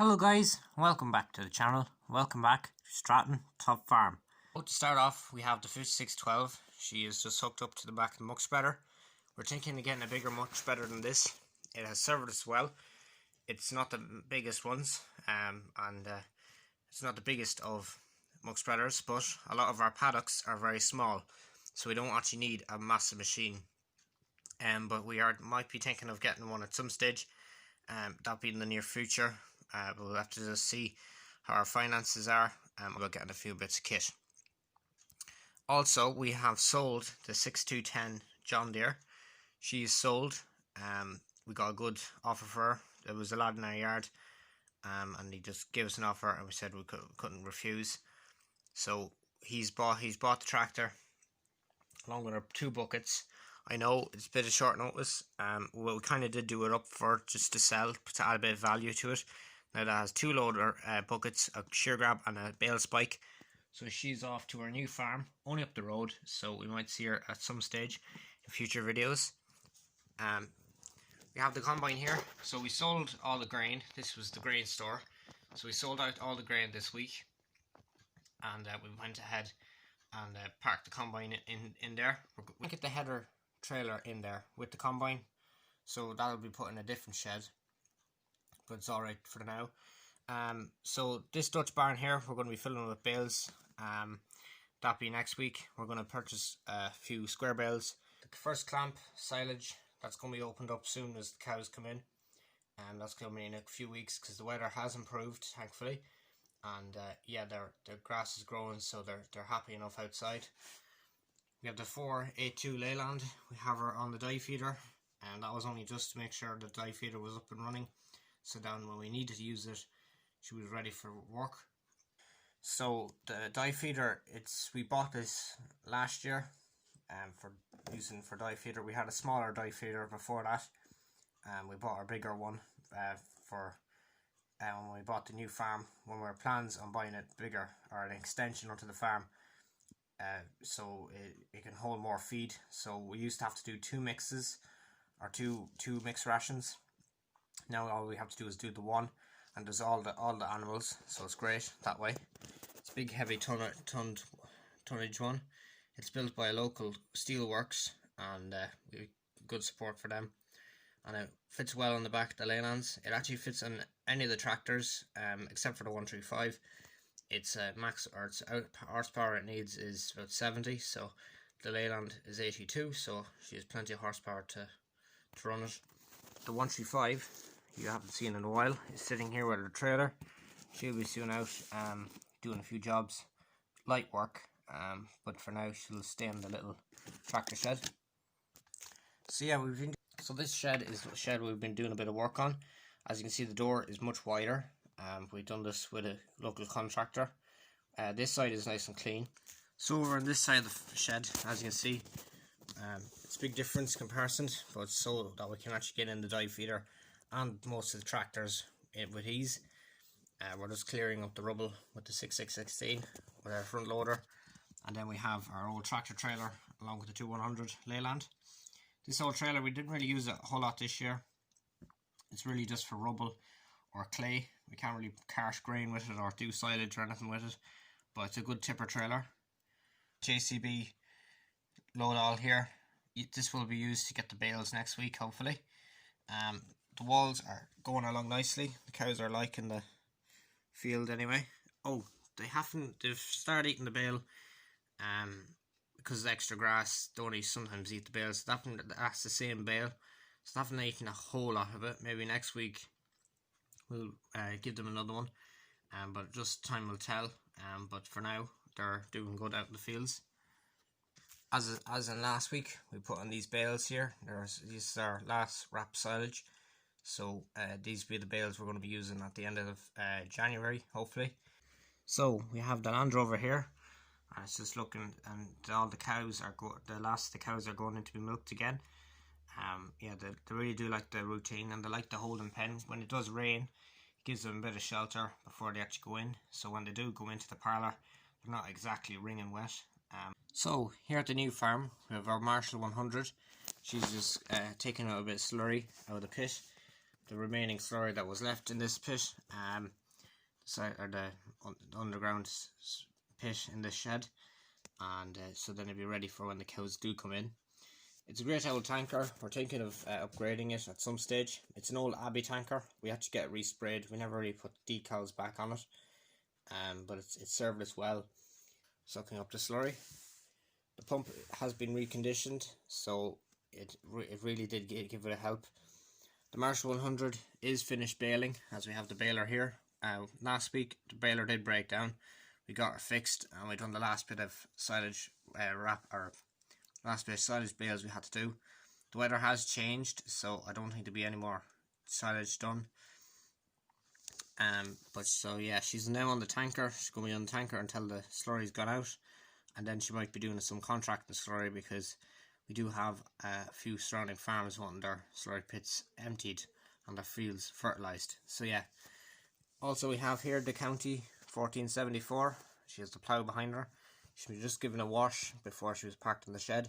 Hello guys, welcome back to the channel. Welcome back to Stratton Top Farm. To start off, we have the 5612. She is just hooked up to the back of the muck spreader. We're thinking of getting a bigger muck spreader than this. It has served us well. It's not the biggest ones, and it's not the biggest of muck spreaders, but a lot of our paddocks are very small, so we don't actually need a massive machine. But we might be thinking of getting one at some stage. That'll be in the near future. We'll have to just see how our finances are, and we'll get a few bits of kit. Also, we have sold the 6210 John Deere. She's sold. We got a good offer for her. There was a lad in our yard, and he just gave us an offer, and we said we couldn't refuse. So he's bought the tractor along with our 2 buckets. I know it's a bit of short notice. Well, we kind of did do it up for just to sell, to add a bit of value to it. Now that has 2 loader buckets, a shear grab and a bale spike. So she's off to our new farm, only up the road, so we might see her at some stage in future videos. We have the combine here. So we sold all the grain. This was the grain store. So we sold out all the grain this week, and we went ahead and parked the combine in there. We'll get the header trailer in there with the combine, so that'll be put in a different shed, but it's alright for now. So this Dutch barn here, we're going to be filling with bales. That'll be next week. We're going to purchase a few square bales. The first clamp silage, that's going to be opened up soon as the cows come in, and that's coming in a few weeks because the weather has improved, thankfully. And yeah, their grass is growing, so they're happy enough outside. We have the 482 Leyland. We have her on the dye feeder, and that was only just to make sure the dye feeder was up and running, so then when we needed to use it, she was ready for work. So the dye feeder, we bought this last year, for using for dye feeder. We had a smaller dye feeder before that, and we bought a bigger one for when we bought the new farm, when we were plans on buying it bigger, or an extension onto the farm, so it can hold more feed. So we used to have to do 2 mixes, or two mixed rations. Now all we have to do is do the one, and there's all the animals, so it's great that way. It's a big heavy tonnage one. It's built by a local steelworks, and we good support for them. And it fits well on the back of the Leylands. It actually fits on any of the tractors, except for the 135. Its max, or its horsepower it needs is about 70. So the Leyland is 82, so she has plenty of horsepower to run it. The 135, you haven't seen in a while, is sitting here with her trailer. She'll be soon out doing a few jobs, light work, but for now she'll stay in the little tractor shed. So yeah, so this shed is the shed we've been doing a bit of work on. As you can see, the door is much wider. We've done this with a local contractor. This side is nice and clean. So over on this side of the shed, as you can see, it's a big difference comparison, but so that we can actually get in the dye feeder and most of the tractors with ease. We're just clearing up the rubble with the 6616 with our front loader, and then we have our old tractor trailer along with the 2100 Leyland. This old trailer, we didn't really use it a whole lot this year. It's really just for rubble or clay. We can't really cart grain with it or do silage or anything with it, but it's a good tipper trailer. JCB load all here. This will be used to get the bales next week, hopefully. The walls are going along nicely. The cows are liking the field anyway. Oh, they've started eating the bale because of extra grass. They only sometimes eat the bales. So that's the same bale, so they haven't eaten a whole lot of it. Maybe next week we'll give them another one, but just time will tell. But for now, they're doing good out in the fields. As in last week, we put on these bales here. These are our last wrap silage. So these will be the bales we're going to be using at the end of January, hopefully. So we have the Land Rover here. It's just looking, and all the cows are the cows are going in to be milked again. Yeah, they really do like the routine, and they like the holding pen. When it does rain, it gives them a bit of shelter before they actually go in. So when they do go into the parlour, they're not exactly wringing wet. So here at the new farm, we have our Marshall 100. She's just taking out a bit of slurry out of the pit. the remaining slurry that was left in this pit, the underground pit in this shed, and so then it'll be ready for when the cows do come in. It's a great old tanker. We're thinking of upgrading it at some stage. It's an old Abbey tanker. We had to get it resprayed. We never really put decals back on it, but it's served us well, sucking up the slurry. The pump has been reconditioned, so it really did give it a help. The Marshall 100 is finished baling, as we have the baler here. Last week the baler did break down. We got it fixed, and we done the last bit of silage last bit of silage bales we had to do. The weather has changed, so I don't think there'll be any more silage done. But so yeah, she's now on the tanker. She's going to be on the tanker until the slurry's gone out, and then she might be doing some contracting slurry, because we do have a few surrounding farms wanting their slurry pits emptied and their fields fertilised. So yeah. Also, we have here the County 1474. She has the plough behind her. She was just given a wash before she was parked in the shed.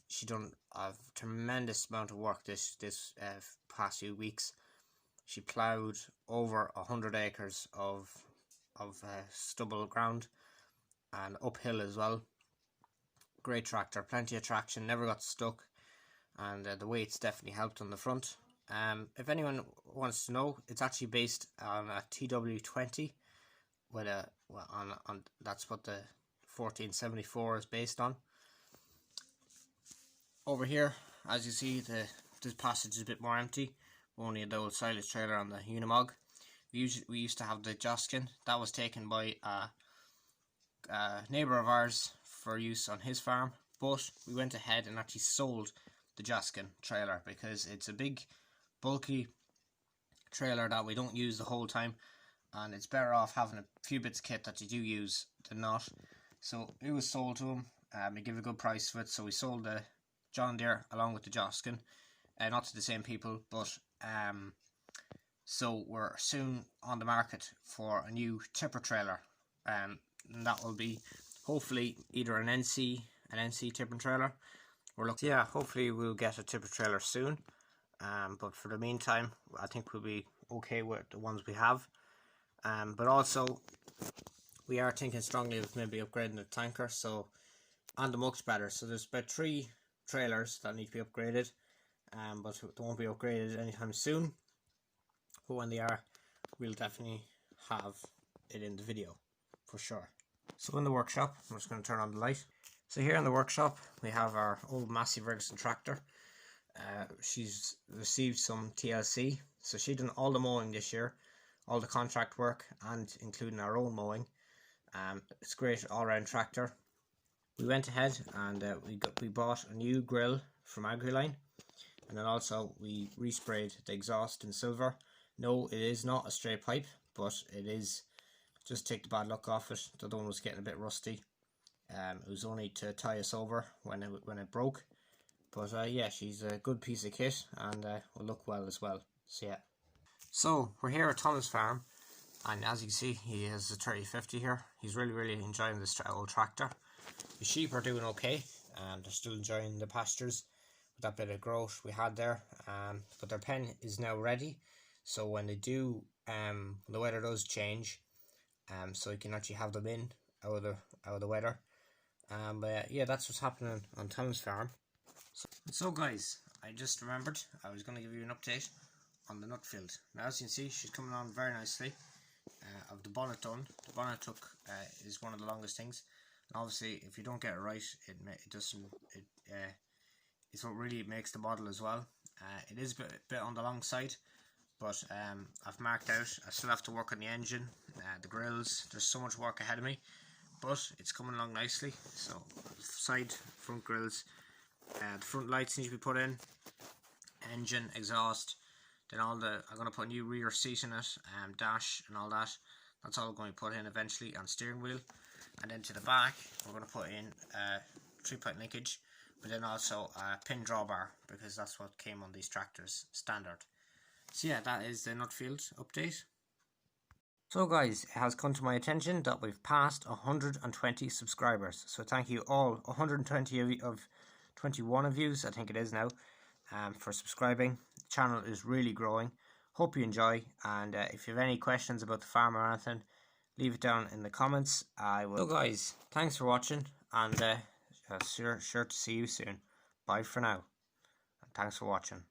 She done a tremendous amount of work this past few weeks. She ploughed over 100 acres of stubble ground, and uphill as well. Great tractor, plenty of traction, never got stuck, and the weight's definitely helped on the front. If anyone wants to know, it's actually based on a TW20 with that's what the 1474 is based on. Over here, as you see, this passage is a bit more empty. Only the old silage trailer on the Unimog. We used to have the Joskin. That was taken by a neighbour of ours for use on his farm, but we went ahead and actually sold the Joskin trailer, because it's a big bulky trailer that we don't use the whole time, and it's better off having a few bits of kit that you do use than not. So it was sold to him. We gave a good price for it, so we sold the John Deere along with the Joskin, not to the same people, but so we're soon on the market for a new tipper trailer, and that will be hopefully either an NC tipper trailer. Hopefully we'll get a tipper trailer soon, but for the meantime I think we'll be okay with the ones we have. But also we are thinking strongly of maybe upgrading the tanker, and the muck spreader. So there's about 3 trailers that need to be upgraded, but they won't be upgraded anytime soon. But when they are, we'll definitely have it in the video for sure. So in the workshop, I'm just going to turn on the light. So here in the workshop we have our old Massey Ferguson tractor. She's received some TLC, so she done all the mowing this year, all the contract work, and including our own mowing. It's a great all-round tractor. We went ahead and we bought a new grill from AgriLine, and then also we resprayed the exhaust in silver. No, it is not a straight pipe, but it is just take the bad luck off it. The other one was getting a bit rusty. It was only to tie us over when it broke. But yeah, she's a good piece of kit, and will look well as well. So yeah. So we're here at Thomas' farm, and as you can see, he has a 3050 here. He's really enjoying this old tractor. The sheep are doing okay, and they're still enjoying the pastures with that bit of growth we had there. But their pen is now ready, so when they do, the weather does change, so you can actually have them in out of the weather. But yeah, that's what's happening on Tom's farm. So guys, I just remembered I was going to give you an update on the nut field. Now as you can see, she's coming on very nicely. Of the bonnet done. The bonnet took is one of the longest things, and obviously if you don't get it right, it's what really makes the model as well. It is a bit on the long side, but I've marked out. I still have to work on the engine, the grills. There's so much work ahead of me, but it's coming along nicely. So front grills, the front lights need to be put in, engine, exhaust, then I'm going to put a new rear seat in it, dash and all that. That's all going to be put in eventually, and steering wheel. And then to the back we're going to put in 3-point linkage, but then also a pin drawbar, because that's what came on these tractors standard. So yeah, that is the Nutfield update. So guys, it has come to my attention that we've passed 120 subscribers. So thank you all, 120 of 21 of you, I think it is now, for subscribing. The channel is really growing. Hope you enjoy, and if you have any questions about the farm or anything, leave it down in the comments. I will. So guys, thanks for watching, and sure to see you soon. Bye for now, and thanks for watching.